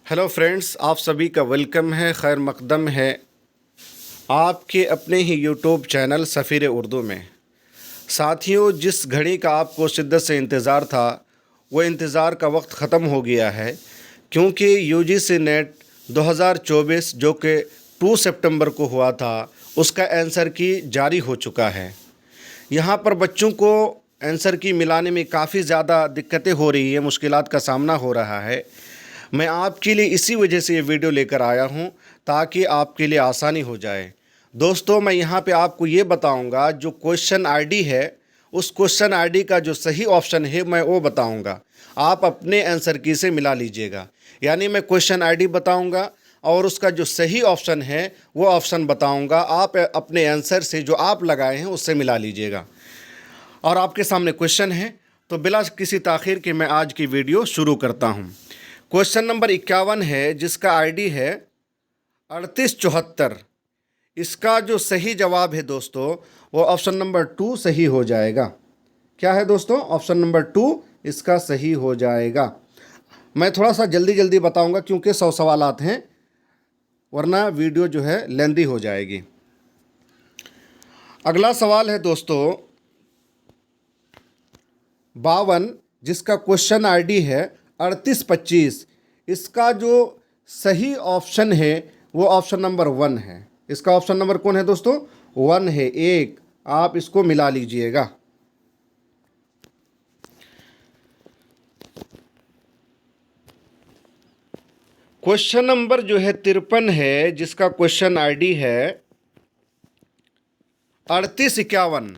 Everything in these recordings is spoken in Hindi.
हेलो फ्रेंड्स, आप सभी का वेलकम है, खैर मकदम है आपके अपने ही यूट्यूब चैनल सफ़ीर उर्दू में। साथियों, जिस घड़ी का आपको शिद्दत से इंतज़ार था वो इंतज़ार का वक्त ख़त्म हो गया है, क्योंकि यूजीसी नेट 2024 जो कि 2 सितंबर को हुआ था उसका आंसर की जारी हो चुका है। यहाँ पर बच्चों को आंसर की मिलाने में काफ़ी ज़्यादा दिक्कतें हो रही है, मुश्किलात का सामना हो रहा है। मैं आपके लिए इसी वजह से ये वीडियो लेकर आया हूँ ताकि आपके लिए आसानी हो जाए। दोस्तों, मैं यहाँ पे आपको ये बताऊँगा जो क्वेश्चन आईडी है, उस क्वेश्चन आईडी का जो सही ऑप्शन है मैं वो बताऊँगा। आप अपने आंसर की से मिला लीजिएगा। यानी मैं क्वेश्चन आईडी बताऊँगा और उसका जो सही ऑप्शन है वो ऑप्शन बताऊँगा। आप अपने आंसर से जो आप लगाए हैं उससे मिला लीजिएगा। और आपके सामने क्वेश्चन है, तो बिला किसी ताख़ीर के मैं आज की वीडियो शुरू करता हूँ। क्वेश्चन नंबर 51 है, जिसका आईडी है 3874। इसका जो सही जवाब है दोस्तों वो ऑप्शन नंबर 2 सही हो जाएगा। क्या है दोस्तों? ऑप्शन नंबर 2 इसका सही हो जाएगा। मैं थोड़ा सा जल्दी जल्दी बताऊंगा क्योंकि 100 सवालात हैं, वरना वीडियो जो है लेंदी हो जाएगी। अगला सवाल है दोस्तों 52, जिसका क्वेश्चन आईडी है 3825। इसका जो सही ऑप्शन है वो ऑप्शन नंबर 1 है। इसका ऑप्शन नंबर कौन है दोस्तों? 1 है, 1। आप इसको मिला लीजिएगा। क्वेश्चन नंबर जो है 53 है, जिसका क्वेश्चन आईडी है 3851।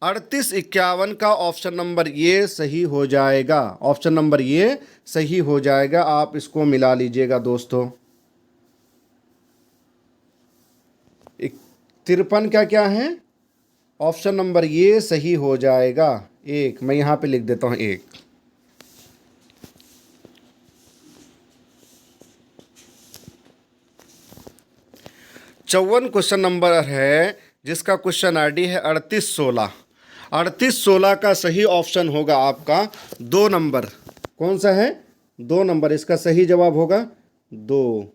3851 का ऑप्शन नंबर ये सही हो जाएगा। ऑप्शन नंबर ये सही हो जाएगा। आप इसको मिला लीजिएगा दोस्तों। 53 क्या क्या है? ऑप्शन नंबर ये सही हो जाएगा। 1 मैं यहाँ पे लिख देता हूँ, 1। चौवन क्वेश्चन नंबर है, जिसका क्वेश्चन आईडी है 3816। 3816 का सही ऑप्शन होगा आपका 2 नंबर। कौन सा है? 2 नंबर। इसका सही जवाब होगा 2।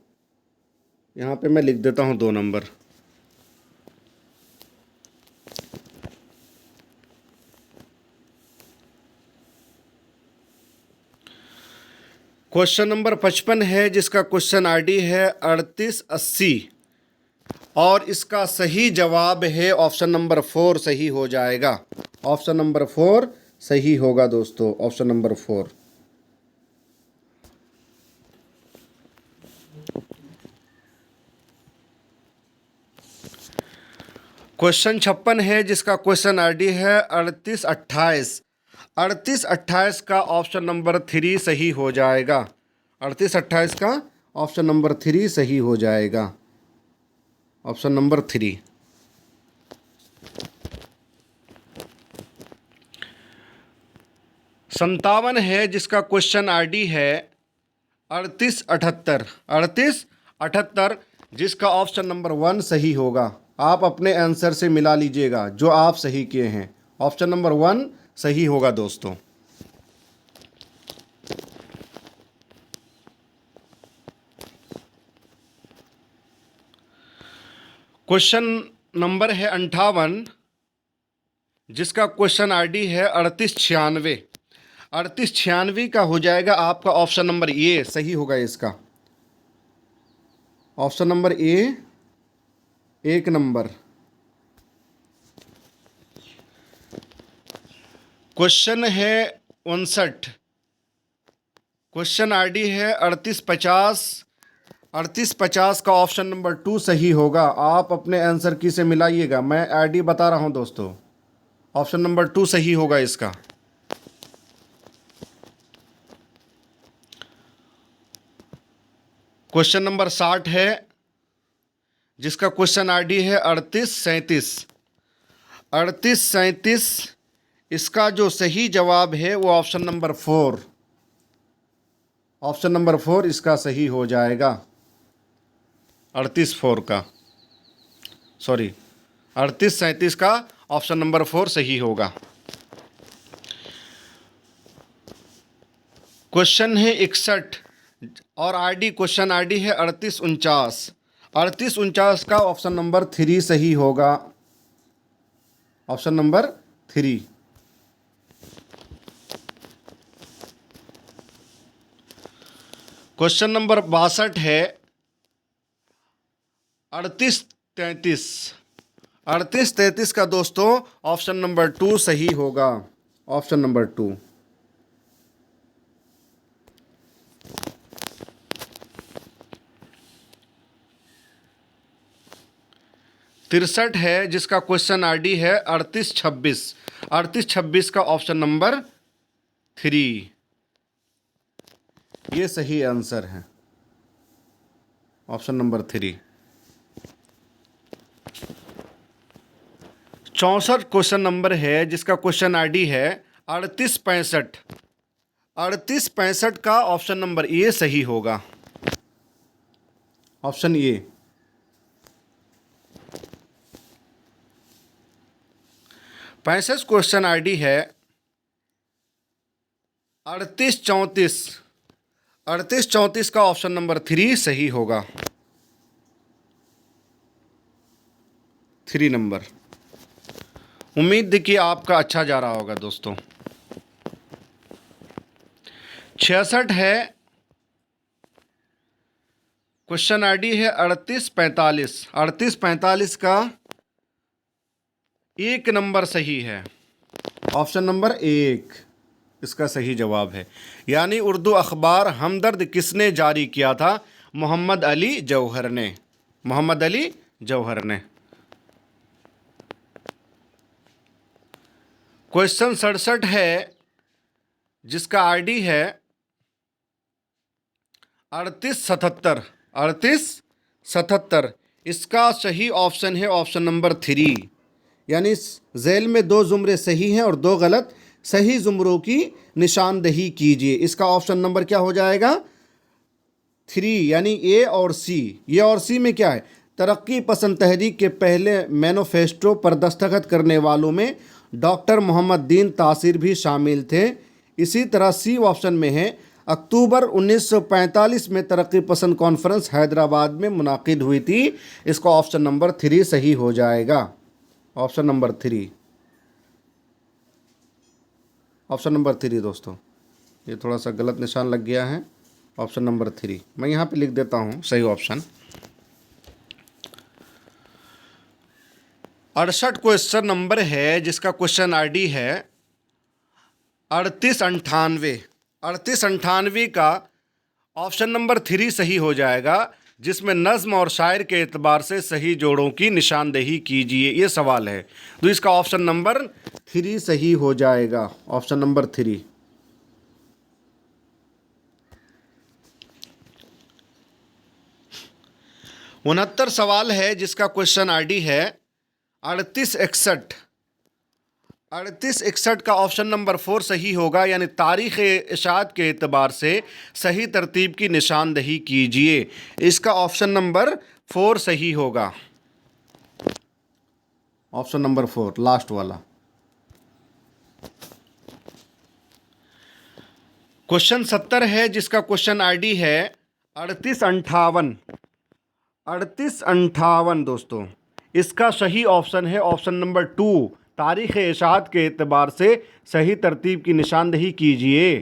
यहाँ पे मैं लिख देता हूँ 2 नंबर। क्वेश्चन नंबर 55 है, जिसका क्वेश्चन आईडी है 3880 और इसका सही जवाब है ऑप्शन नंबर 4 सही हो जाएगा। ऑप्शन नंबर 4 सही होगा दोस्तों। Option number 4। क्वेश्चन 56 है, जिसका क्वेश्चन आईडी है 3828। 3828 का ऑप्शन नंबर 3 सही हो जाएगा। 3828 का ऑप्शन नंबर 3 सही हो जाएगा। Option number 3। संतावन है, जिसका क्वेश्चन आईडी है 3878। 3878 जिसका ऑप्शन नंबर 1 सही होगा। आप अपने आंसर से मिला लीजिएगा जो आप सही किए हैं। ऑप्शन नंबर 1 सही होगा दोस्तों। क्वेश्चन नंबर है 58, जिसका क्वेश्चन आईडी है 3896। 3896 का हो जाएगा आपका ऑप्शन नंबर ए सही होगा। इसका ऑप्शन नंबर ए, 1 नंबर। क्वेश्चन है 59। क्वेश्चन आईडी है 3850। 3850 का ऑप्शन नंबर 2 सही होगा। आप अपने आंसर की से मिलाइएगा। मैं आईडी बता रहा हूं दोस्तों। ऑप्शन नंबर 2 सही होगा इसका। क्वेश्चन नंबर 60 है, जिसका क्वेश्चन आईडी है 3837। 3837 इसका जो सही जवाब है वो ऑप्शन नंबर 4। ऑप्शन नंबर 4 इसका सही हो जाएगा। 38-4 का, सॉरी 3837 का ऑप्शन नंबर 4 सही होगा। क्वेश्चन है 61, और आईडी, क्वेश्चन आईडी है 3849। 3849 का ऑप्शन नंबर 3 सही होगा। Option number 3। क्वेश्चन नंबर 62 है 3833। 3833 का दोस्तों ऑप्शन नंबर 2 सही होगा। Option number 2। तिरसठ है जिसका क्वेश्चन आईडी है 3826। 3826 का ऑप्शन नंबर 3, ये सही आंसर है। Option number 3। 64 क्वेश्चन नंबर है जिसका क्वेश्चन आईडी है 3865। 3865 का ऑप्शन नंबर ए सही होगा। Option A. 65 क्वेश्चन आईडी है 3834। 3834 का ऑप्शन नंबर 3 सही होगा। 3 नंबर। उम्मीद है कि आपका अच्छा जा रहा होगा दोस्तों। 66 है क्वेश्चन आईडी है 3845। 3845 का 1 नंबर सही है। ऑप्शन नंबर 1 इसका सही जवाब है। यानी उर्दू अखबार हमदर्द किसने जारी किया था? मोहम्मद अली जौहर ने। मोहम्मद अली जौहर ने। क्वेश्चन 67 है जिसका आईडी है 3877। 3877 इसका सही ऑप्शन है ऑप्शन नंबर 3। यानी झेल में 2 जुमरे सही हैं और 2 गलत। सही जुमरों की निशानदही कीजिए। इसका ऑप्शन नंबर क्या हो जाएगा? 3, यानी ए और सी। ये और सी में क्या है? तरक्की पसंद तहरीक के पहले मैनिफेस्टो पर दस्तखत करने वालों में डॉक्टर मोहम्मद दीन तासीर भी शामिल थे। इसी तरह सी ऑप्शन में है अक्टूबर 1945 में तरक्की पसंद कॉन्फ्रेंस हैदराबाद में मुनाकिद हुई थी। इसका ऑप्शन नंबर 3 सही हो जाएगा। Option number 3। ऑप्शन नंबर 3 दोस्तों, ये थोड़ा सा गलत निशान लग गया है। ऑप्शन नंबर 3 मैं यहाँ पे लिख देता हूँ सही ऑप्शन। 68 क्वेश्चन नंबर है जिसका क्वेश्चन आईडी है 3898। 3898 का ऑप्शन नंबर 3 सही हो जाएगा, जिसमें नज़्म और शायर के एतबार से सही जोड़ों की निशानदेही कीजिए। ये सवाल है, तो इसका ऑप्शन नंबर 3 सही हो जाएगा। Option number 3। 69 सवाल है जिसका क्वेश्चन आईडी है 3861। 3861 का ऑप्शन नंबर 4 सही होगा। यानी तारीख़ इशाअत के एतबार से सही तरतीब की निशानदही कीजिए। इसका ऑप्शन नंबर 4 सही होगा। ऑप्शन नंबर 4 लास्ट वाला। क्वेश्चन 70 है जिसका क्वेश्चन आईडी है 3858। 3858 दोस्तों, इसका सही ऑप्शन है ऑप्शन नंबर 2। तारीख़ इशाअत के एतबार से सही तरतीब की निशानदही कीजिए।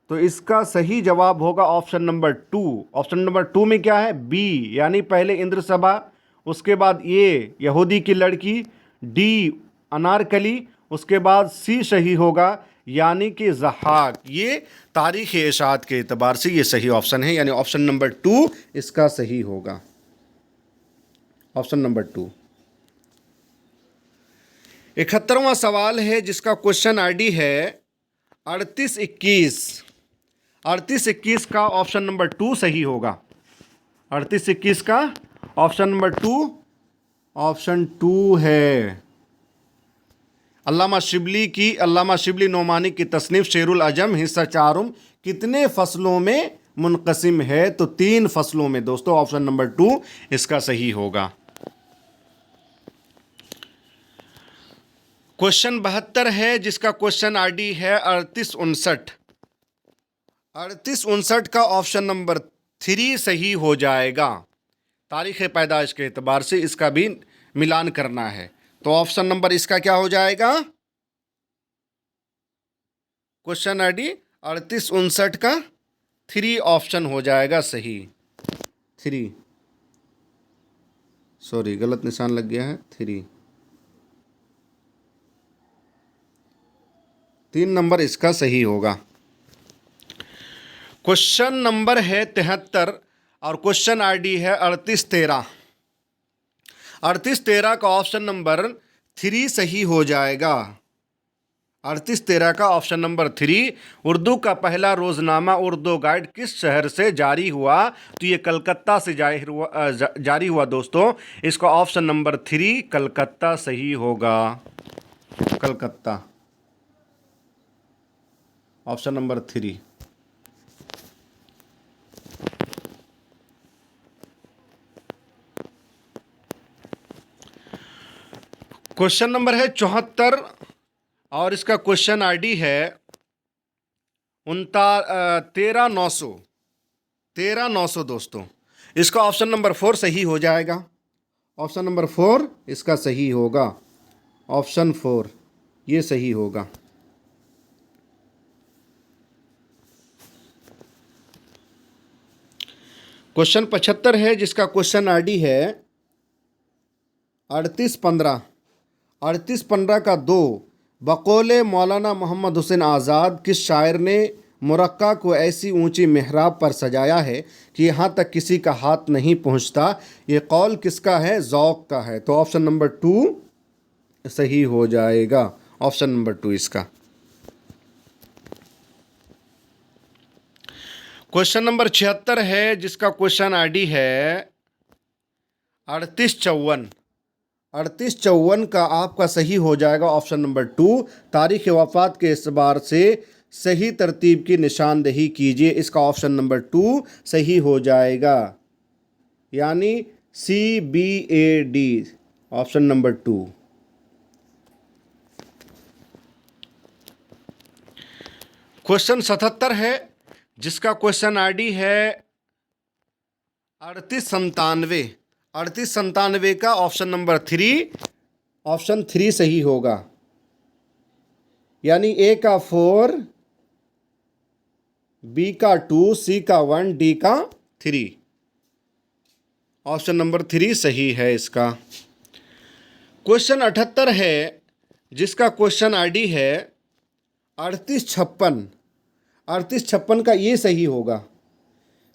तो इसका सही जवाब होगा ऑप्शन नंबर 2। ऑप्शन नंबर 2 में क्या है? बी, यानी पहले इंद्र सभा, उसके बाद ए यहूदी की लड़की, डी अनारकली, उसके बाद सी सही होगा यानी कि ज़हाक। ये तारीख़ इशाअत के एतबार से ये सही ऑप्शन है, यानी ऑप्शन नंबर 2 इसका सही होगा। Option number 2। 71वां सवाल है जिसका क्वेश्चन आईडी है 3821। 3821 का ऑप्शन नंबर 2 सही होगा। 3821 का ऑप्शन नंबर 2 ऑप्शन 2 है। अल्लामा शिबली नोमानी की तसनीफ़ शेरुल अजम हिस्सा 4 कितने फसलों में मुनक़सिम है? तो 3 फसलों में दोस्तों। ऑप्शन नंबर 2 इसका सही होगा। क्वेश्चन 72 है जिसका क्वेश्चन आईडी है 3859। 3859 का ऑप्शन नंबर 3 सही हो जाएगा। तारीख़ पैदाइश के एतबार से इसका भी मिलान करना है, तो ऑप्शन नंबर इसका क्या हो जाएगा? क्वेश्चन आईडी 3859 का 3 ऑप्शन हो जाएगा सही। 3, सॉरी गलत निशान लग गया है। 3 नंबर इसका सही होगा। क्वेश्चन नंबर है 73 और क्वेश्चन आईडी है 3813। 3813 का ऑप्शन नंबर 3 सही हो जाएगा। 3813 का ऑप्शन नंबर 3, उर्दू का पहला रोज़नामा उर्दू गाइड किस शहर से जारी हुआ? तो ये कलकत्ता से जारी हुआ दोस्तों। इसका ऑप्शन नंबर 3 कलकत्ता सही होगा। Calcutta, option number 3। Question number है 74 और इसका क्वेश्चन आईडी है 13900 दोस्तों। इसका ऑप्शन नंबर 4 सही हो जाएगा। ऑप्शन नंबर 4 इसका सही होगा। ऑप्शन 4 ये सही होगा। क्वेश्चन 75 है जिसका क्वेश्चन आईडी है 3815। 3815 का 2, बकौले मौलाना मोहम्मद हुसैन आज़ाद किस शायर ने मुरक्का को ऐसी ऊंची मेहराब पर सजाया है कि यहाँ तक किसी का हाथ नहीं पहुँचता? ये कौल किसका है? ज़ौक़ का है। तो ऑप्शन नंबर 2 सही हो जाएगा। ऑप्शन नंबर 2 इसका। क्वेश्चन नंबर 76 है जिसका क्वेश्चन आईडी है 3854। 3854 का आपका सही हो जाएगा ऑप्शन नंबर 2। तारीख़ वफ़ात के एतबार से सही तरतीब की निशानदही कीजिए। इसका ऑप्शन नंबर 2 सही हो जाएगा, यानी CBAD, ऑप्शन नंबर 2। क्वेश्चन 77 है जिसका क्वेश्चन आईडी है 3897। 3897 का ऑप्शन नंबर 3, ऑप्शन 3 सही होगा, यानी A का 4, B का 2, C का 1, D का 3। ऑप्शन नंबर 3 सही है इसका। क्वेश्चन 78 है जिसका क्वेश्चन आईडी है 3856। 3856 का ये सही होगा।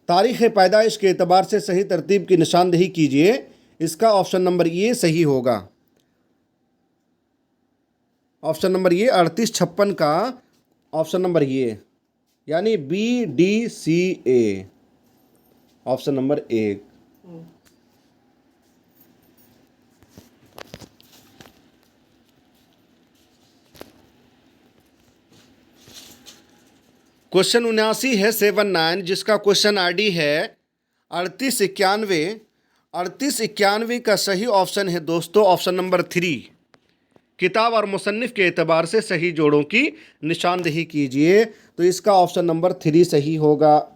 तारीख़ पैदाइश के एतबार से सही तरतीब की निशानदही कीजिए। इसका ऑप्शन नंबर ये सही होगा। ऑप्शन नंबर ये 3856 का ऑप्शन नंबर ये, यानी BDCA, ऑप्शन नंबर 1। क्वेश्चन 79 है 79 जिसका क्वेश्चन आईडी है 3891। 3891 का सही ऑप्शन है दोस्तों ऑप्शन नंबर 3। किताब और मुसन्निफ़ के एतबार से सही जोड़ों की निशानदही कीजिए। तो इसका ऑप्शन नंबर 3 सही होगा।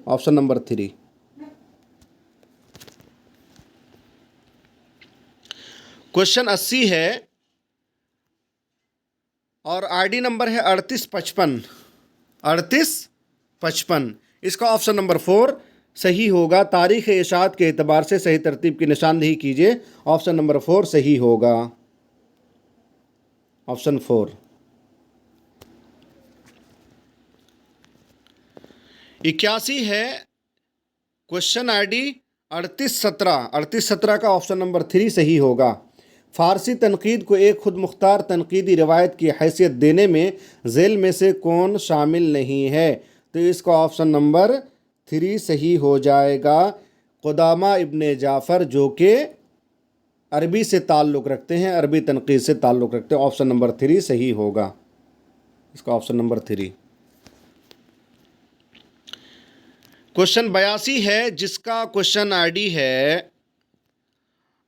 Option number 3। क्वेश्चन 80 है और आईडी नंबर है 3855। 3855 इसका ऑप्शन नंबर 4 सही होगा। तारीख़ इशाअत के एतबार से सही तरतीब की निशानदही कीजिए। ऑप्शन नंबर 4 सही होगा। ऑप्शन 4। 81 है क्वेश्चन आईडी 3817। 3817 का ऑप्शन नंबर 3 सही होगा। फ़ारसी तनकीद को एक खुद मुख्तार तनकीदी रवायत की हैसियत देने में झेल में से कौन शामिल नहीं है? तो इसका ऑप्शन नंबर 3 सही हो जाएगा। क़ुदामा इब्ने जाफ़र, जो कि अरबी से ताल्लुक़ रखते हैं, अरबी तनकीद से ताल्लुक़ रखते हैं। ऑप्शन नंबर 3 सही होगा। इसका ऑप्शन नंबर 3। क्वेश्चन 82 है जिसका क्वेश्चन आईडी है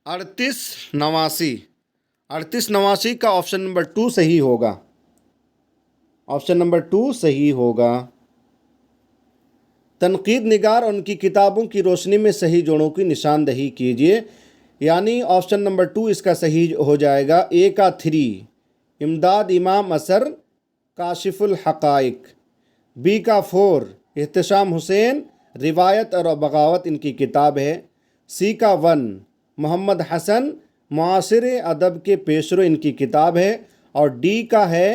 3889। 3889 का ऑप्शन नंबर 2 सही होगा। ऑप्शन नंबर 2 सही होगा। तनकीद निगार और उनकी किताबों की रोशनी में सही जोड़ों की निशानदही कीजिए, यानी ऑप्शन नंबर 2 इसका सही हो जाएगा। ए का 3 इमदाद इमाम असर काशिफुल हक़ाइक़, बी का 4 एहतशाम हुसैन रिवायत और बगावत इनकी किताब है, सी का 1 मोहम्मद हसन मुआसिर अदब के पेशरो इनकी किताब है, और डी का है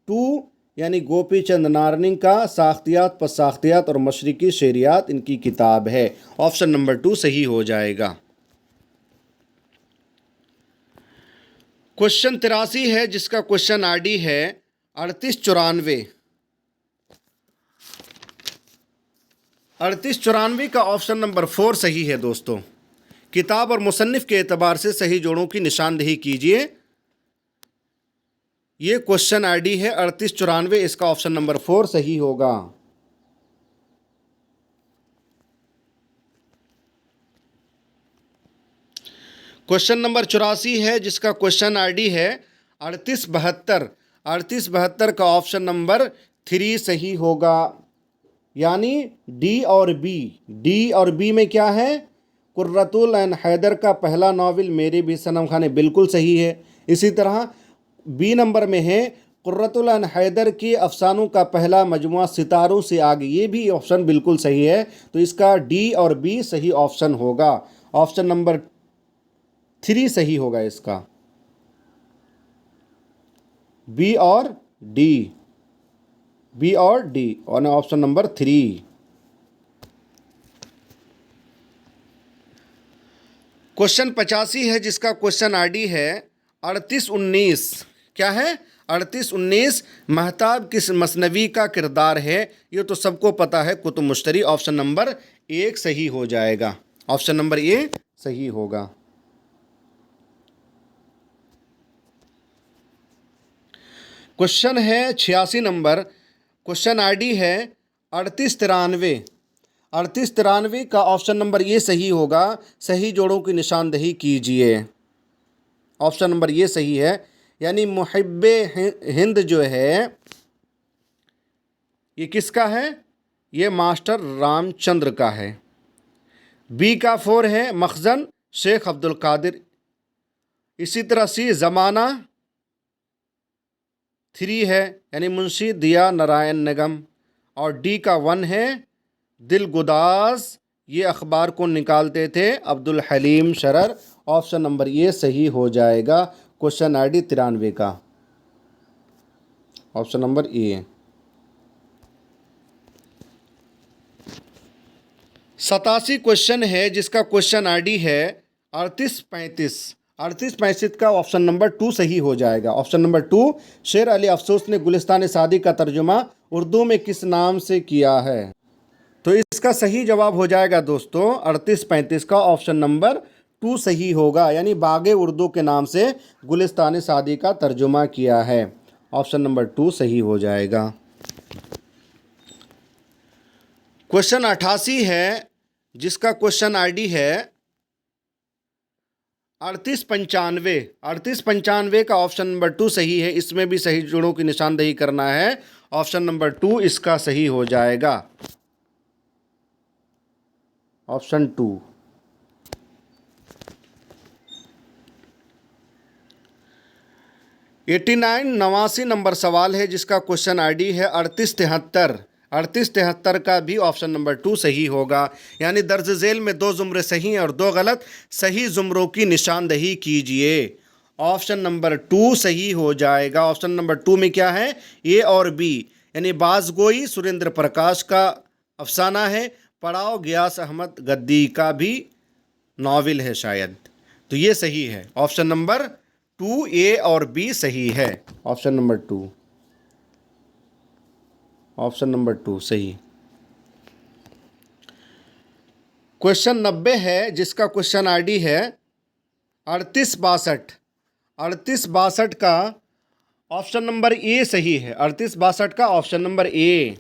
2 यानी गोपी चंद नारनिंग का साख्तियात व साख्तियात और मशरिकी शेरियात इनकी किताब है। ऑप्शन नंबर 2 सही हो जाएगा। क्वेश्चन 83 है जिसका क्वेश्चन आईडी है 3894। 3894 का ऑप्शन नंबर 4 सही है दोस्तों। किताब और मुसन्निफ के एतबार से सही जोड़ों की निशानदही कीजिए। ये क्वेश्चन आईडी है 3894, इसका ऑप्शन नंबर 4 सही होगा। क्वेश्चन नंबर 84 है जिसका क्वेश्चन आईडी है 3872। 3872 का ऑप्शन नंबर 3 सही होगा, यानी डी और बी। डी और बी में क्या है? कुर्रतुल ऐन हैदर का पहला नावल मेरे भी सनम खाने, बिल्कुल सही है। इसी तरह बी नंबर में है कुर्रतुल ऐन हैदर के अफसानों का पहला मजमुआ सितारों से आगे, ये भी ऑप्शन बिल्कुल सही है। तो इसका डी और बी सही ऑप्शन होगा। ऑप्शन नंबर 3 सही होगा इसका, बी और डी, बी और डी और ऑप्शन नंबर 3। क्वेश्चन 85 है जिसका क्वेश्चन आईडी है 3819। क्या है? 3819 महताब किस मसनवी का किरदार है? ये तो सबको पता है, कुतुब मुश्तरी। ऑप्शन नंबर 1 सही हो जाएगा। ऑप्शन नंबर 1 सही होगा। क्वेश्चन है 86 नंबर, क्वेश्चन आईडी है 3893। 3893 का ऑप्शन नंबर ये सही होगा। सही जोड़ों की निशानदही कीजिए। ऑप्शन नंबर ये सही है, यानी मुहिब्बे हिंद जो है ये किसका है? ये मास्टर रामचंद्र का है। बी का 4 है मखजन शेख अब्दुल कादिर। इसी तरह सी ज़माना 3 है, यानी मुंशी दिया नारायण निगम। और डी का 1 है दिल गुदाज, ये अखबार को निकालते थे अब्दुल हलीम शरर। ऑप्शन नंबर ये सही हो जाएगा क्वेश्चन आईडी 93 का, ऑप्शन नंबर ए। 87 क्वेश्चन है जिसका क्वेश्चन आईडी है 3835। 3835 का ऑप्शन नंबर 2 सही हो जाएगा। ऑप्शन नंबर 2 शेर अली अफसोस ने गुलिस्तान सादी का तर्जुमा उर्दू में किस नाम से किया है? तो इसका सही जवाब हो जाएगा दोस्तों 3835 का ऑप्शन नंबर 2 सही होगा, यानी बागे उर्दू के नाम से गुलिस्तान सादी का तर्जुमा किया है। ऑप्शन नंबर 2 सही हो जाएगा। क्वेश्चन 88 है जिसका क्वेश्चन आईडी है 3895। 3895 का ऑप्शन नंबर 2 सही है। इसमें भी सही जोड़ों की निशानदही करना है। ऑप्शन नंबर 2 इसका सही हो जाएगा, ऑप्शन 2। एटी 89 नंबर सवाल है जिसका क्वेश्चन आईडी है 3873। 3873 का भी ऑप्शन नंबर 2 सही होगा, यानी दर्ज झेल में 2 जुमरे सही और 2 गलत। सही जुमरों की निशानदही कीजिए। ऑप्शन नंबर 2 सही हो जाएगा। ऑप्शन नंबर 2 में क्या है? ए और बी, यानी बाज़गोई सुरेंद्र प्रकाश का अफसाना है, पड़ाव गियास अहमद गद्दी का भी नावल है शायद। तो ये सही है। ऑप्शन नंबर 2 ए और बी सही है। ऑप्शन नंबर 2, ऑप्शन नंबर 2 सही। क्वेश्चन 90 है जिसका क्वेश्चन आईडी है 3862। 3862 का ऑप्शन नंबर ए सही है। 3862 का ऑप्शन नंबर ए,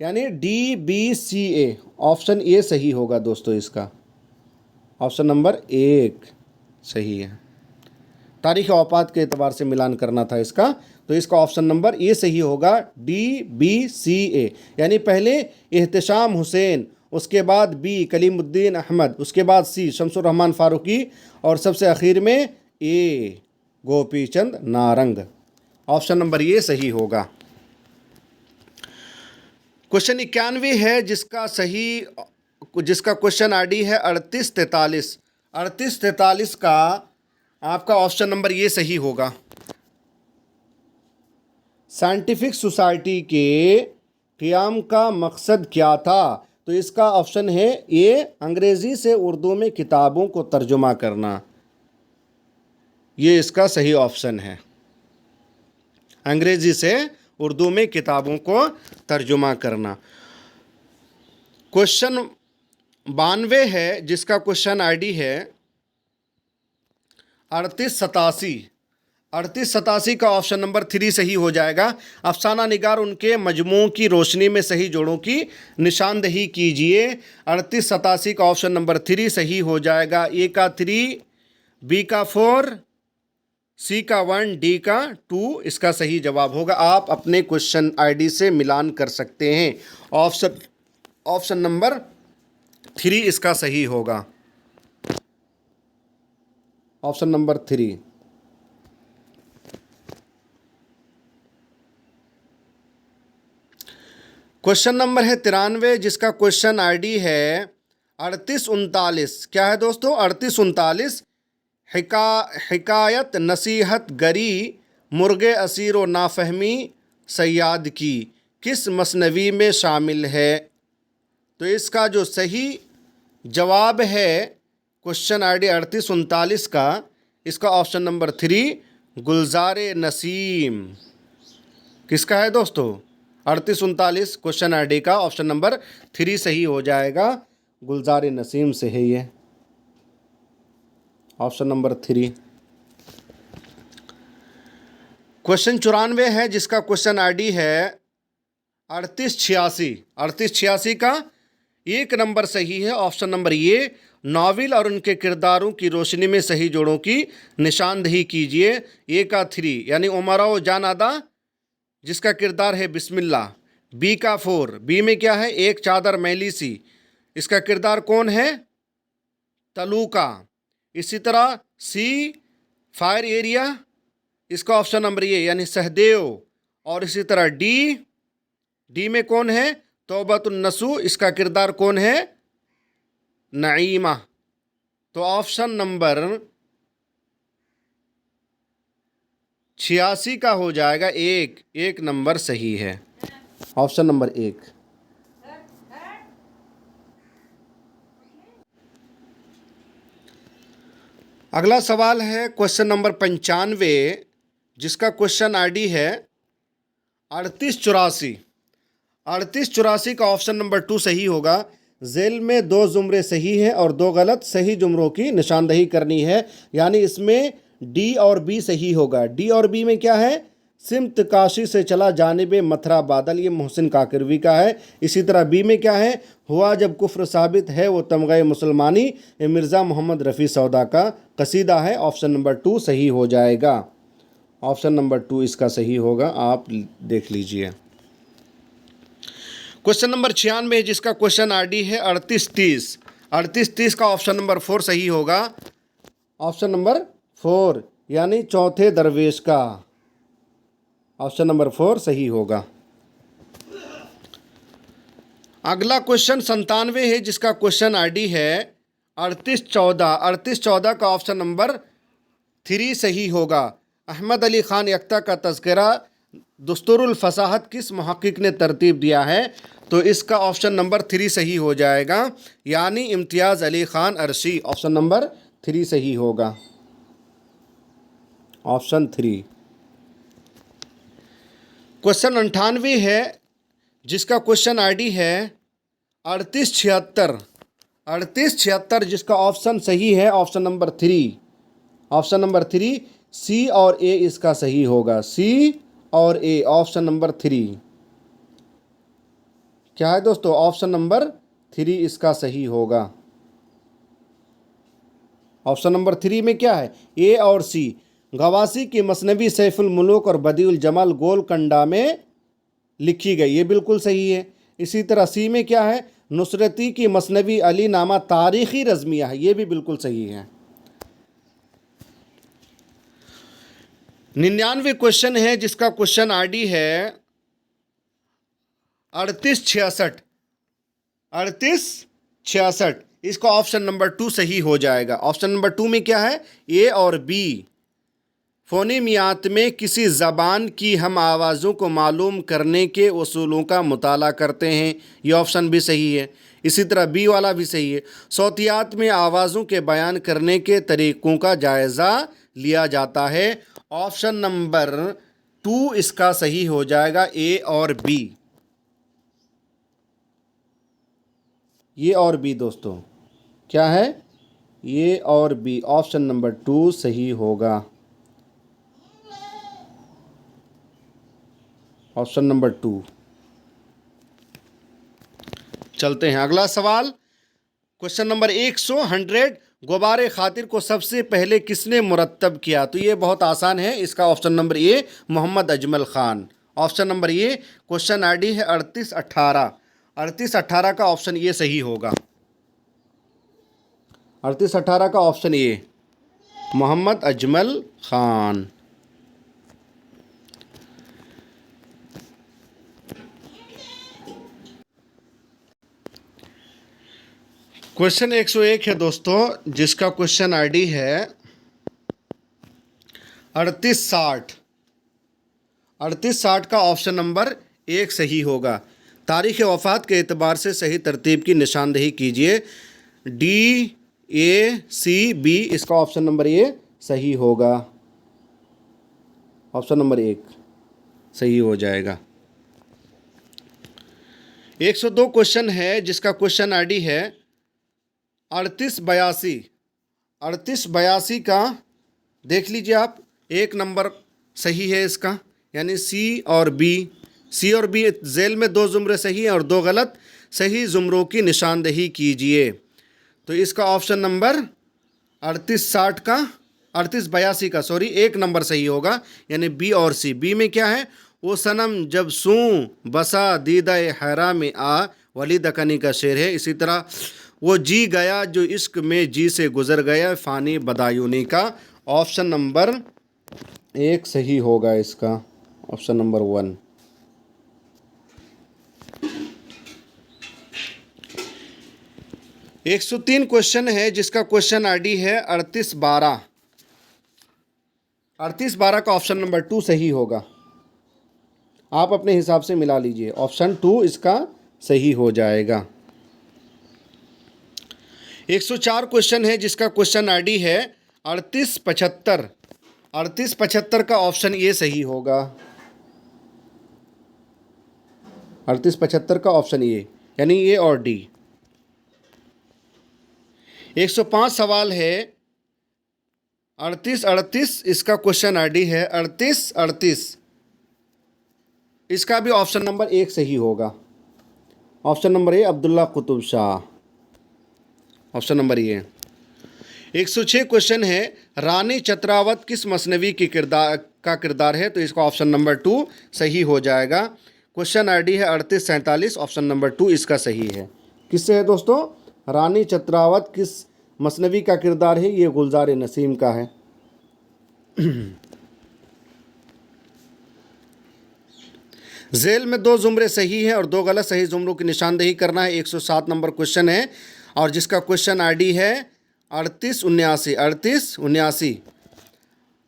यानी D B C A, option A सही होगा दोस्तों इसका। ऑप्शन नंबर 1 सही है। तारीख़ औपात के एतबार से मिलान करना था इसका, तो इसका ऑप्शन नंबर ए सही होगा, DBCA। यानी पहले एहतशाम हुसैन, उसके बाद बी कलीमुद्दीन अहमद, उसके बाद सी शमसुर रहमान फारूकी और सबसे आखिर में A Gopichand Narang. Option number A सही होगा। क्वेश्चन 91 है जिसका क्वेश्चन आईडी है 3843। 3843 का आपका ऑप्शन नंबर ये सही होगा। साइंटिफिक सोसाइटी के क़याम का मकसद क्या था? तो इसका ऑप्शन है ए अंग्रेज़ी से उर्दू में किताबों को तर्जुमा करना। ये इसका सही ऑप्शन है, अंग्रेज़ी से उर्दू में किताबों को तर्जुमा करना। क्वेश्चन 92 है जिसका क्वेश्चन आईडी है 3887। 3887 का ऑप्शन नंबर 3 सही हो जाएगा। अफसाना निगार उनके मजमू की रोशनी में सही जोड़ों की निशानदही कीजिए। 3887 का ऑप्शन नंबर 3 सही हो जाएगा। ए का 3, बी का 4, सी का 1, डी का 2 इसका सही जवाब होगा। आप अपने क्वेश्चन आईडी से मिलान कर सकते हैं। ऑप्शन नंबर 3 इसका सही होगा। Option number 3। क्वेश्चन नंबर है 93 जिसका क्वेश्चन आईडी है 3839। क्या है दोस्तों? 3839। हिकायत नसीहत गरी मुर्गे असीर व नाफहमी सयाद की किस मसनवी में शामिल है? तो इसका जो सही जवाब है क्वेश्चन आईडी 3839 का, इसका ऑप्शन नंबर 3 गुलजार नसीम। किसका है दोस्तों? 3839 क्वेश्चन आईडी का ऑप्शन नंबर 3 सही हो जाएगा। गुलजार नसीम से है ये, ऑप्शन नंबर 3। क्वेश्चन 94 है जिसका क्वेश्चन आईडी है 3886। 3886 का 1 नंबर सही है, ऑप्शन नंबर ये नावल और उनके किरदारों की रोशनी में सही जोड़ों की निशानदही कीजिए। ए का 3 यानी उमराओ जान आदा जिसका किरदार है बिस्मिल्लाह। बी का 4, बी में क्या है? एक चादर मैली सी, इसका किरदार कौन है? तलूका। इसी तरह सी फायर एरिया, इसका ऑप्शन नंबर ये यानी सहदेव। और इसी तरह डी में कौन है? तौबतुन नसू, इसका किरदार कौन है? नईमा। तो ऑप्शन नंबर 86 का हो जाएगा। एक नंबर सही है, ऑप्शन नंबर 1। अगला सवाल है क्वेश्चन नंबर 95 जिसका क्वेश्चन आईडी है 3884। 3884 का ऑप्शन नंबर 2 सही होगा। जेल में 2 जुमरे सही हैं और 2 गलत सही जुमरों की निशानदही करनी है, यानी इसमें डी और बी सही होगा। डी और बी में क्या है? सिमत काशी से चला जानिब मथुरा बादल, ये मोहसिन काकरवी का है। इसी तरह बी में क्या है? हुआ जब कुफ्र साबित है वो तमग़े मुसलमानी, ये मिर्ज़ा मोहम्मद रफ़ी सौदा का कसीदा है। ऑप्शन नंबर 2 सही हो जाएगा। ऑप्शन नंबर 2 इसका सही होगा, आप देख लीजिए। क्वेश्चन नंबर 96 जिसका क्वेश्चन आईडी है 3830। 3830 का ऑप्शन नंबर 4 सही होगा। ऑप्शन नंबर 4 यानी चौथे दरवेश का, ऑप्शन नंबर 4 सही होगा। अगला क्वेश्चन 97 है जिसका क्वेश्चन आईडी है 3814। 3814 का ऑप्शन नंबर 3 सही होगा। अहमद अली ख़ान यख्ता का तज़किरा दुस्तुरुल फ़साहत किस मुहक्किक ने तरतीब दिया है? तो इसका ऑप्शन नंबर 3 सही हो जाएगा, यानी इम्तियाज़ अली ख़ान अरशी। ऑप्शन नंबर 3 सही होगा, ऑप्शन 3। क्वेश्चन 98 है जिसका क्वेश्चन आईडी है 3876। 3876 जिसका ऑप्शन सही है ऑप्शन नंबर 3। ऑप्शन नंबर 3 सी और ए इसका सही होगा। सी और ए, ऑप्शन नंबर 3 क्या है दोस्तों? ऑप्शन नंबर 3 इसका सही होगा। ऑप्शन नंबर 3 में क्या है? ए और सी। गवासी की मसनवी सैफुल मुलूक और बदीउल जमाल गोलकंडा में लिखी गई, ये बिल्कुल सही है। इसी तरह सी में क्या है, नुसरती की मसनवी अली नामा तारीख़ी रज़मिया है, ये भी बिल्कुल सही है। 99 क्वेश्चन है जिसका क्वेश्चन आईडी है 3866। 3866, इसका ऑप्शन नंबर 2 सही हो जाएगा। ऑप्शन नंबर 2 में क्या है, ए और बी। फ़ोनेमियात में किसी ज़बान की हम आवाज़ों को मालूम करने के उसूलों का मुताला करते हैं, ये ऑप्शन भी सही है। इसी तरह बी वाला भी सही है। सौतियात में आवाज़ों के बयान करने के तरीक़ों का जायज़ा लिया जाता है। ऑप्शन नंबर 2 इसका सही हो जाएगा, ए और बी। ये और बी दोस्तों क्या है, ये और बी, ऑप्शन नंबर 2 सही होगा। Option number 2। चलते हैं अगला सवाल। क्वेश्चन नंबर 100 गुबारे खातिर को सबसे पहले किसने मुरत्तब किया? तो ये बहुत आसान है, इसका option number A Mohammad Ajmal Khan. Option number A. Question ID है 3818। 3818 का ऑप्शन ए सही होगा। 3818 का option A Mohammad Ajmal Khan. Question 101 है दोस्तों, जिसका क्वेश्चन आईडी है 3860। 3860 का ऑप्शन नंबर 1 सही होगा। तारीख़ वफ़ात के एतबार से सही तरतीब की निशानदेही कीजिए। डी, ए, सी, बी, इसका ऑप्शन नंबर ए सही होगा। ऑप्शन नंबर 1 सही हो जाएगा। 102 क्वेश्चन है जिसका क्वेश्चन आईडी है 3882। 3882 का देख लीजिए आप, 1 नंबर सही है इसका, यानी सी और बी। सी और बी जेल में 2 ज़ुमरे सही हैं और 2 गलत। सही ज़ुमरों की निशानदेही कीजिए। तो इसका ऑप्शन नंबर 3860 का 3882 का 1 नंबर सही होगा, यानी बी और सी। बी में क्या है, वो सनम जब सूं बसा दीदा हैरा में आ, वलीद अकनी का शेर है। इसी तरह वो जी गया जो इश्क में जी से गुज़र गया, फ़ानी बदायूनी का। ऑप्शन नंबर 1 सही होगा इसका, ऑप्शन नंबर 1। 103 क्वेश्चन है जिसका क्वेश्चन आईडी है 3812। 3812 का ऑप्शन नंबर 2 सही होगा। आप अपने हिसाब से मिला लीजिए, ऑप्शन 2 इसका सही हो जाएगा। 104 क्वेश्चन है जिसका क्वेश्चन आईडी है 3875। 3875 का ऑप्शन ए सही होगा। 3875 का ऑप्शन ए, यानी ए और डी। 105 सवाल है 3838, इसका क्वेश्चन आईडी है 3838। इसका भी ऑप्शन नंबर 1 सही होगा। ऑप्शन नंबर ए अब्दुल्ला कुतुब शाह, ऑप्शन नंबर ए। 106 क्वेश्चन है रानी चतरावत किस मसनवी की किरदार है? तो इसका ऑप्शन नंबर 2 सही हो जाएगा। क्वेश्चन आईडी है 3847, ऑप्शन नंबर 2 इसका सही है। किससे है दोस्तों? रानी चतरावत किस मसनवी का किरदार है? ये गुलजार नसीम का है। जेल में 2 ज़ुमरे सही हैं और 2 गलत। सही ज़ुमरों की निशानदेही करना है। 107 नंबर क्वेश्चन है और जिसका क्वेश्चन आईडी है 3879। 3879।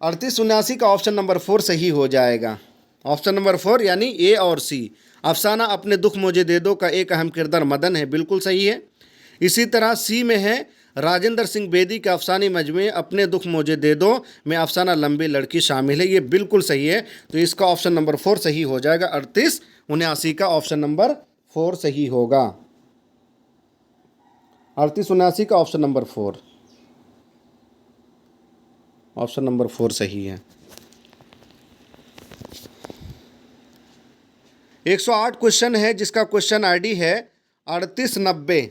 3879 का ऑप्शन नंबर 4 सही हो जाएगा। ऑप्शन नंबर 4 यानी ए और सी। अफसाना अपने दुख मुझे दे दो का एक अहम किरदार मदन है, बिल्कुल सही है। इसी तरह सी में है राजेंद्र सिंह बेदी का अफसानी मजमे अपने दुख मुझे दे दो में अफसाना लंबी लड़की शामिल है, ये बिल्कुल सही है। तो इसका ऑप्शन नंबर 4 सही हो जाएगा। 3879 का ऑप्शन नंबर 4 सही होगा। 3879 का ऑप्शन नंबर 4, ऑप्शन नंबर 4 सही है। 108 क्वेश्चन है जिसका क्वेश्चन आईडी है 3890।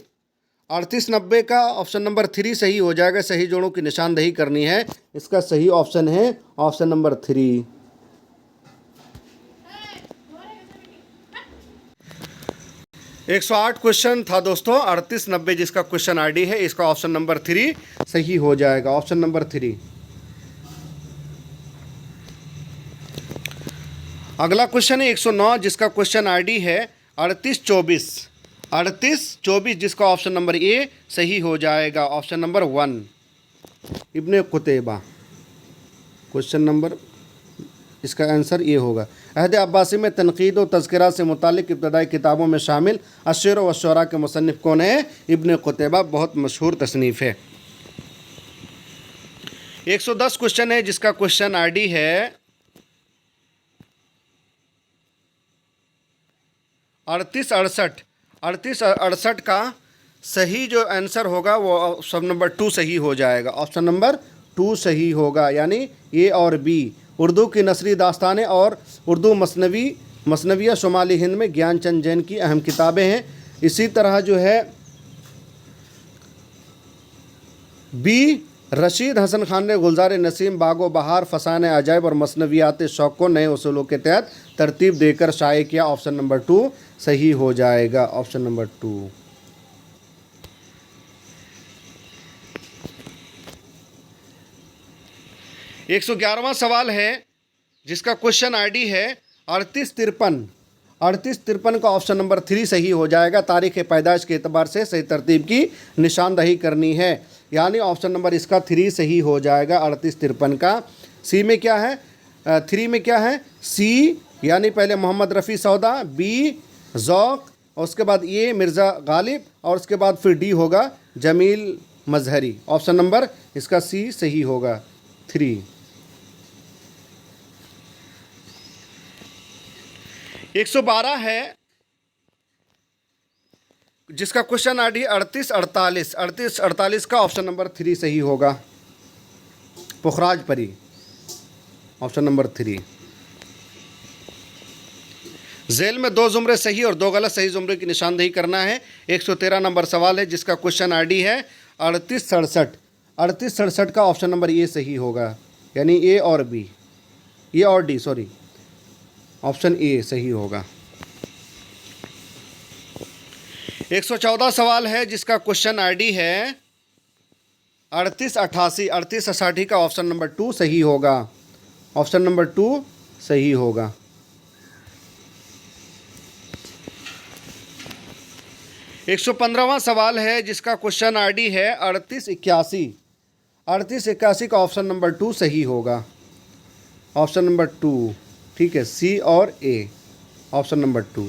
3890 का ऑप्शन नंबर 3 सही हो जाएगा। सही जोड़ों की निशानदेही करनी है। इसका सही ऑप्शन है ऑप्शन नंबर 3। 108 क्वेश्चन था दोस्तों। 3890 जिसका क्वेश्चन आईडी है, इसका ऑप्शन नंबर 3 सही हो जाएगा। Option number 3। अगला क्वेश्चन है 109 जिसका क्वेश्चन आईडी है 3824। 3824 जिसका ऑप्शन नंबर ए सही हो जाएगा। ऑप्शन नंबर 1 इब्ने कुतैबा। क्वेश्चन नंबर इसका आंसर ये होगा। अहद अब्बासी में तनकीद व तज़किरा से मुतालिक इब्तदाई किताबों में शामिल अश्शर व शुअरा के मुसन्निफ़ कौन है? इब्ने कुतैबा। बहुत मशहूर तसनीफ़ है। 110 क्वेश्चन है जिसका क्वेश्चन आईडी है 3868। 3868 का सही जो आंसर होगा वो ऑप्शन नंबर 2 सही हो जाएगा। ऑप्शन नंबर 2 सही होगा, यानी ए और बी। उर्दू की नसरी दास्तानें और उर्दू मसनविया शुमाली हिंद में ज्ञानचंद जैन की अहम किताबें हैं। इसी तरह जो है बी रशीद हसन खान ने गुलजार नसीम, बागो बहार, फसान अजायब और मसनवियात शौक़ को नए उसूलों के तहत तरतीब देकर शाये किया। ऑप्शन नंबर 2 सही हो जाएगा। Option number 2। 111वां सवाल है जिसका क्वेश्चन आईडी है 3853। 3853 का ऑप्शन नंबर 3 सही हो जाएगा। तारीख़ पैदाइश के एतबार से सही तरतीब की निशानदही करनी है, यानी ऑप्शन नंबर इसका 3 सही हो जाएगा। 3853 का सी में क्या है? 3 में क्या है? सी यानी पहले मोहम्मद रफ़ी सौदा, बी ज़ौक़, और उसके बाद ए मिर्ज़ा गालिब, और उसके बाद फिर डी होगा जमील मजहरी। ऑप्शन नंबर इसका सी सही होगा 3। 112 है जिसका क्वेश्चन आईडी 3848। 3848 का ऑप्शन नंबर 3 सही होगा। पुखराज परी। Option number 3। झेल में 2 जुमरे सही और 2 गलत सही जुमरे की निशानदेही करना है। 113 नंबर सवाल है जिसका क्वेश्चन आईडी है 3867। 3867 का ऑप्शन नंबर ए सही होगा, यानी ए और बी, ए और डी, सॉरी, ऑप्शन ए सही होगा। 114 सवाल है जिसका क्वेश्चन आईडी है 3888। 3888 का ऑप्शन नंबर 2 सही होगा। ऑप्शन नंबर 2 सही होगा। 115वां सवाल है जिसका क्वेश्चन आईडी है 3881। 3881 का ऑप्शन नंबर 2 सही होगा। ऑप्शन नंबर 2, ठीक है, सी और ए। Option number 2।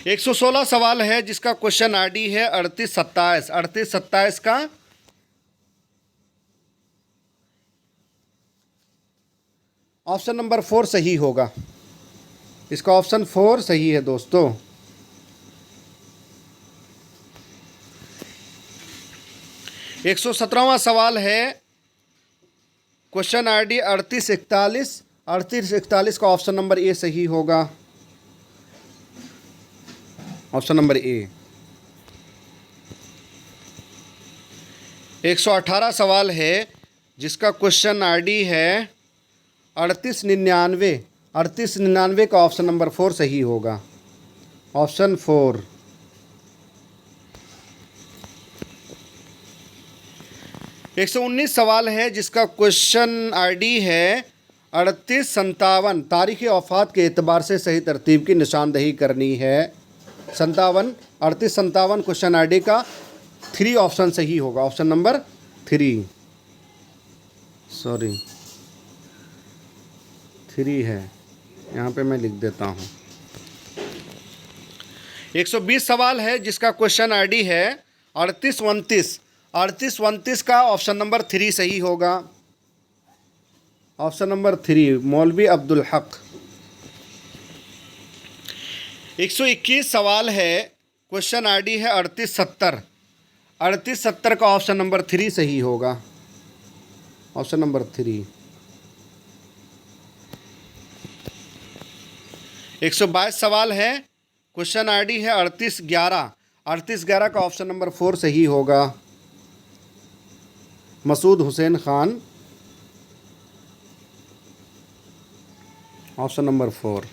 116 सवाल है जिसका क्वेश्चन आईडी है 3827। 3827 का ऑप्शन नंबर 4 सही होगा। इसका ऑप्शन 4 सही है दोस्तों। 117वां सवाल है क्वेश्चन आईडी 3841। 3841 का ऑप्शन नंबर ए सही होगा। ऑप्शन नंबर ए। 118 सवाल है जिसका क्वेश्चन आईडी है 3899। 3899 का ऑप्शन नंबर 4 सही होगा। ऑप्शन 4। 119 सवाल है जिसका क्वेश्चन आईडी है 3857। तारीख़ वफ़ात के एतबार से सही तरतीब की निशानदही करनी है। 3857 क्वेश्चन आईडी का 3 ऑप्शन सही होगा। ऑप्शन नंबर 3, सॉरी 3 है, यहाँ पे मैं लिख देता हूँ। 120 सवाल है जिसका क्वेश्चन आईडी है 3829। 3829 का ऑप्शन नंबर 3 सही होगा। ऑप्शन नंबर 3 मौलवी अब्दुल हक। 121 सवाल है क्वेश्चन आईडी है 3870। 3870 का ऑप्शन नंबर 3 सही होगा। Option number 3। 122 सवाल है क्वेश्चन आईडी है 3811। 3811 का ऑप्शन नंबर 4 सही होगा। Masood Hussain Khan, option number 4।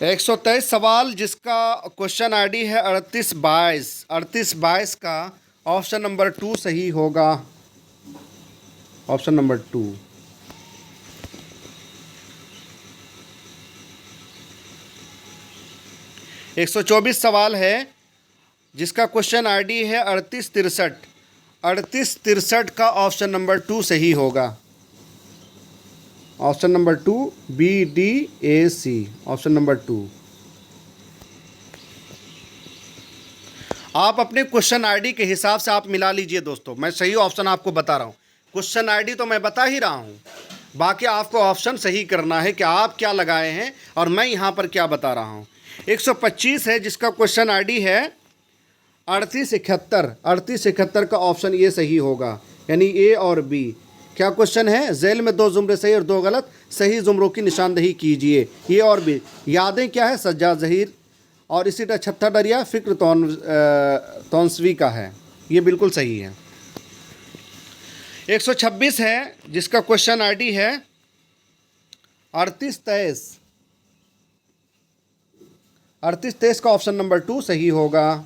123 सवाल जिसका क्वेश्चन आईडी है 3822 का ऑप्शन नंबर 2 सही होगा। Option number 2। 124 सवाल है जिसका क्वेश्चन आईडी है 3863 का ऑप्शन नंबर 2 सही होगा। Option number 2 BDAC, option number 2। आप अपने क्वेश्चन आईडी के हिसाब से आप मिला लीजिए दोस्तों, मैं सही ऑप्शन आपको बता रहा हूँ। क्वेश्चन आईडी तो मैं बता ही रहा हूँ, बाकी आपको ऑप्शन सही करना है कि आप क्या लगाए हैं और मैं यहाँ पर क्या बता रहा हूँ। 125 है जिसका क्वेश्चन आईडी है 3871 का ऑप्शन ये सही होगा, यानी ए और बी। क्या क्वेश्चन है? झैल में 2 जुमरे सही और 2 गलत, सही जुमरों की निशानदही कीजिए। ये और भी यादें क्या है? सज्जाद ज़हीर और इसी तरह छत्ता डरिया फ़िक्र तौनसवी का है, ये बिल्कुल सही है। 126 है जिसका क्वेश्चन आईडी है 3823 का ऑप्शन नंबर 2 सही होगा।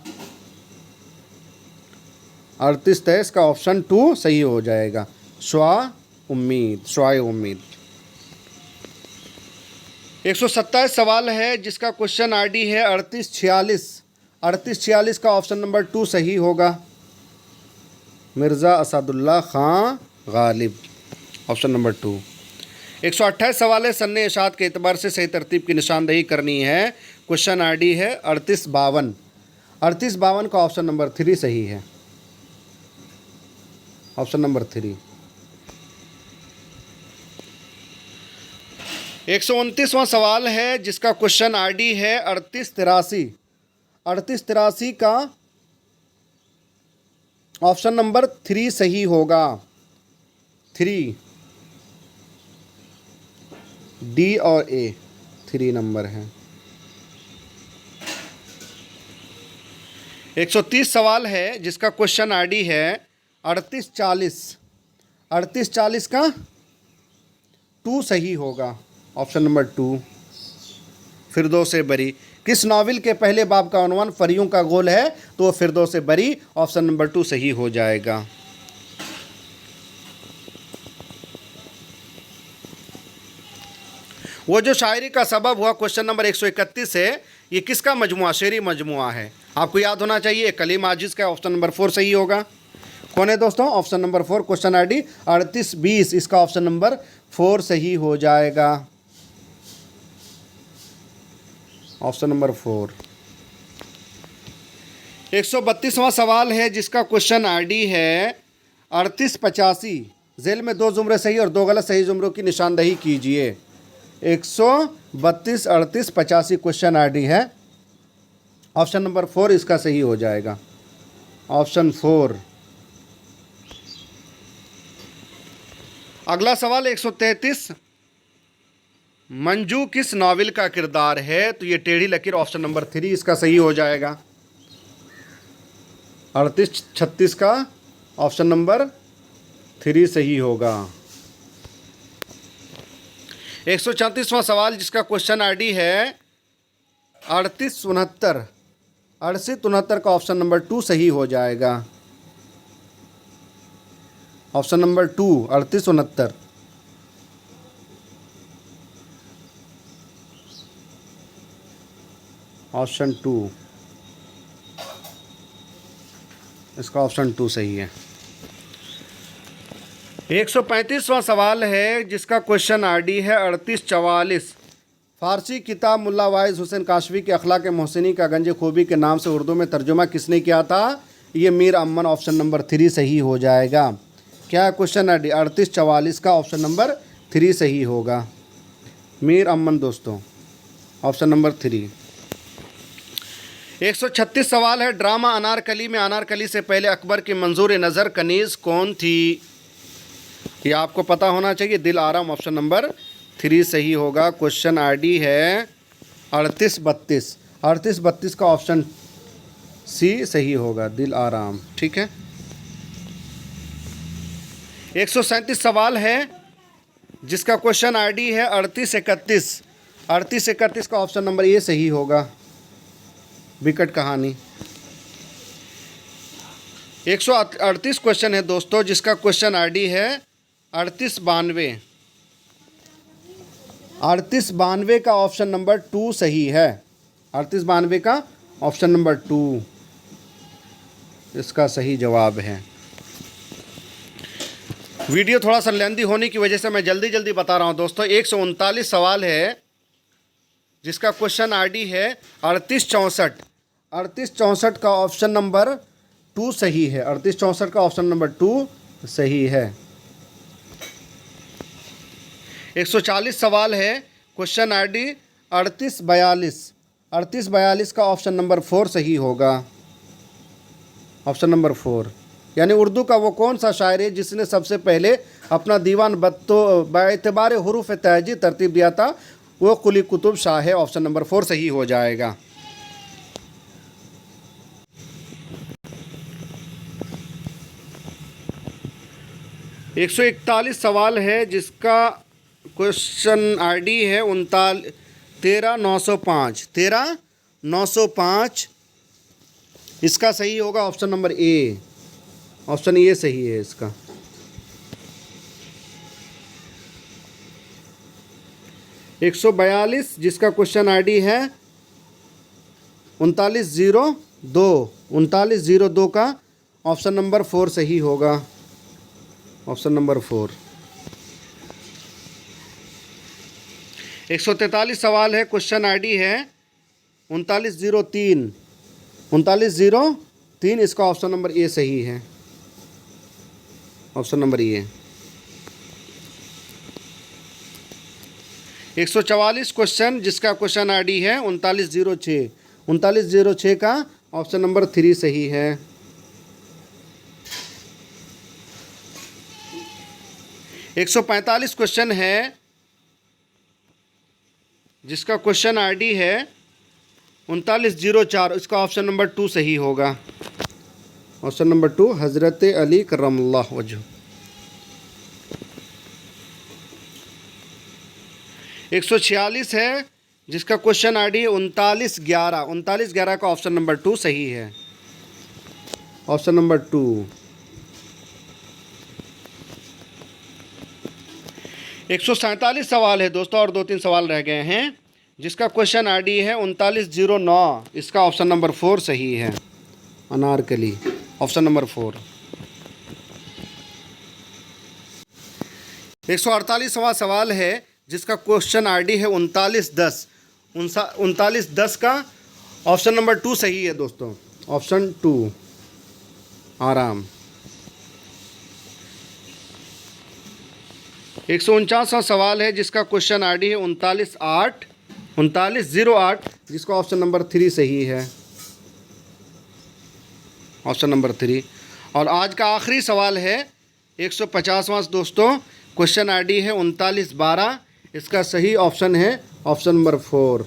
3823 का ऑप्शन 2 सही हो जाएगा। स्वाय उम्मीद। 127 सवाल है जिसका क्वेश्चन आईडी है 3846 का ऑप्शन नंबर 2 सही होगा। मिर्ज़ा असदुल्ला खां गालिब, ऑप्शन नंबर 2। 128 सवाल है सन्ने इशात के एतबार से सही तरतीब की निशानदही करनी है। क्वेश्चन आईडी है 3852 का ऑप्शन नंबर 3 सही है। Option number 3। 129वां सवाल है जिसका क्वेश्चन आईडी है 3883 का ऑप्शन नंबर 3 सही होगा। 3 D और A 3 नंबर है। 130 सवाल है जिसका क्वेश्चन आईडी है 3840 का 2 सही होगा। Option number 2। फिरदौस बरी किस नावल के पहले बाब का उन्वान परियों का गोल है? तो फिरदौस बरी, ऑप्शन नंबर 2 सही हो जाएगा। वो जो शायरी का सबब हुआ क्वेश्चन नंबर 131 है, ये किसका मजमुआ? शेरी मजमुआ है, आपको याद होना चाहिए। कलीम आजिज़ का ऑप्शन नंबर 4 सही होगा। कौन है दोस्तों? Option number 4। क्वेश्चन आईडी 3820, इसका ऑप्शन नंबर 4 सही हो जाएगा। Option number 4। 132वां सवाल है जिसका क्वेश्चन आईडी है 3885। झैल में 2 जुमरे सही और 2 गलत, सही जुमरों की निशानदही कीजिए। 132 38 85 क्वेश्चन आईडी है। ऑप्शन नंबर 4 इसका सही हो जाएगा। ऑप्शन 4। अगला सवाल 133, मंजू किस नावल का किरदार है? तो ये टेढ़ी लकीर, ऑप्शन नंबर 3 इसका सही हो जाएगा। 3836 का ऑप्शन नंबर 3 सही होगा। 134वां सवाल जिसका क्वेश्चन आईडी है 3869 का ऑप्शन नंबर 2 सही हो जाएगा। Option number 2 3869। ऑप्शन 2, इसका ऑप्शन 2 सही है। 135वां सवाल है जिसका क्वेश्चन आईडी है 3844। फ़ारसी किताब मुल्ला वाइज हुसैन काशवी के अखलाक मोहसिनी का गंज खूबी के नाम से उर्दू में तर्जुमा किसने किया था? ये मीर अमन, ऑप्शन नंबर 3 सही हो जाएगा। क्या क्वेश्चन आईडी 3844 का ऑप्शन नंबर 3 सही होगा। मीर अमन दोस्तों, ऑप्शन नंबर 3। 136 सवाल है ड्रामा अनारकली में अनारकली से पहले अकबर की मंजूर नज़र कनीज़ कौन थी? ये आपको पता होना चाहिए। दिल आराम, ऑप्शन नंबर 3 सही होगा। क्वेश्चन आईडी है 3832। 38 32 का ऑप्शन सी सही होगा, दिल आराम। ठीक है, 137 सवाल है जिसका क्वेश्चन आईडी है 38 31। 38 31 का ऑप्शन नंबर ए सही होगा, विकट कहानी। 138 क्वेश्चन है दोस्तों जिसका क्वेश्चन आईडी है 38 92। 38 92 का ऑप्शन नंबर 2 सही है। 38 92 का ऑप्शन नंबर 2 इसका सही जवाब है। वीडियो थोड़ा सा लेंदी होने की वजह से मैं जल्दी जल्दी बता रहा हूं दोस्तों। 139 सवाल है जिसका क्वेश्चन आईडी है 38 64। 38 64 का ऑप्शन नंबर 2 सही है। 38 64 का ऑप्शन नंबर 2 सही है। 140 सवाल है, क्वेश्चन आईडी 38 42। 38 42 का ऑप्शन नंबर 4 सही होगा, ऑप्शन नंबर 4। यानी उर्दू का वो कौन सा शायर है जिसने सबसे पहले अपना दीवान बाएतबार हुरूफ तहजी तरतीब दिया था? वो कुली कुतुब शाह है, ऑप्शन नंबर 4 सही हो जाएगा। एक 141 सवाल है जिसका क्वेश्चन आईडी है 13 905। 13 905 इसका सही होगा, option number A. Option A सही है इसका। 142 जिसका क्वेश्चन आईडी है 3902। 3902 का ऑप्शन नंबर 4 सही होगा, ऑप्शन नंबर 4। 143 सवाल है, क्वेश्चन आईडी है 3903। 3903 इसका ऑप्शन नंबर ए सही है, ऑप्शन नंबर ए। 144 क्वेश्चन जिसका क्वेश्चन आईडी है 3906। 3906 का ऑप्शन नंबर 3 सही है। 145 क्वेश्चन है जिसका क्वेश्चन आईडी है 3904। इसका ऑप्शन नंबर 2 सही होगा, ऑप्शन नंबर 2 हज़रत अली करमल्लाहु वजह। 146 है जिसका क्वेश्चन आईडी है 3911। 3911 का ऑप्शन नंबर 2 सही है, ऑप्शन नंबर 2। 147 सवाल है दोस्तों और 2-3 सवाल रह गए हैं जिसका क्वेश्चन आईडी है 3909। इसका ऑप्शन नंबर 4 सही है, अनारकली, ऑप्शन नंबर 4। 148वां सवाल है जिसका क्वेश्चन आईडी है 3910। 3910 का ऑप्शन नंबर 2 सही है दोस्तों, ऑप्शन 2 आराम। 149वां सवाल है जिसका क्वेश्चन आईडी है 3908 जिसका ऑप्शन नंबर 3 सही है, ऑप्शन नंबर 3। और आज का आखिरी सवाल है 150वां दोस्तों, क्वेश्चन आईडी है 3912। इसका सही ऑप्शन है ऑप्शन नंबर 4।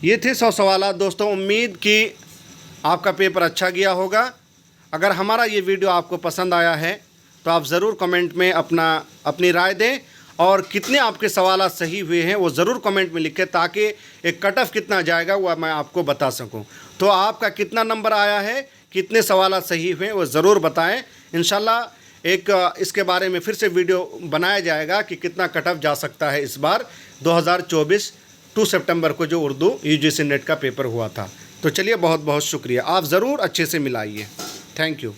ये थे 100 सवाल दोस्तों। उम्मीद कि आपका पेपर अच्छा गया होगा। अगर हमारा ये वीडियो आपको पसंद आया है तो आप ज़रूर कमेंट में अपनी राय दें और कितने आपके सवाल सही हुए हैं वो ज़रूर कमेंट में लिखें ताकि एक कट ऑफ कितना जाएगा वो मैं आपको बता सकूं। तो आपका कितना नंबर आया है, कितने सवाल सही हुए वो ज़रूर बताएं। इंशाल्लाह एक इसके बारे में फिर से वीडियो बनाया जाएगा कि कितना कट ऑफ जा सकता है इस बार 2024 2 सितंबर को जो उर्दू UGC नेट का पेपर हुआ था। तो चलिए बहुत बहुत शुक्रिया, आप ज़रूर अच्छे से मिलाइए। Thank you.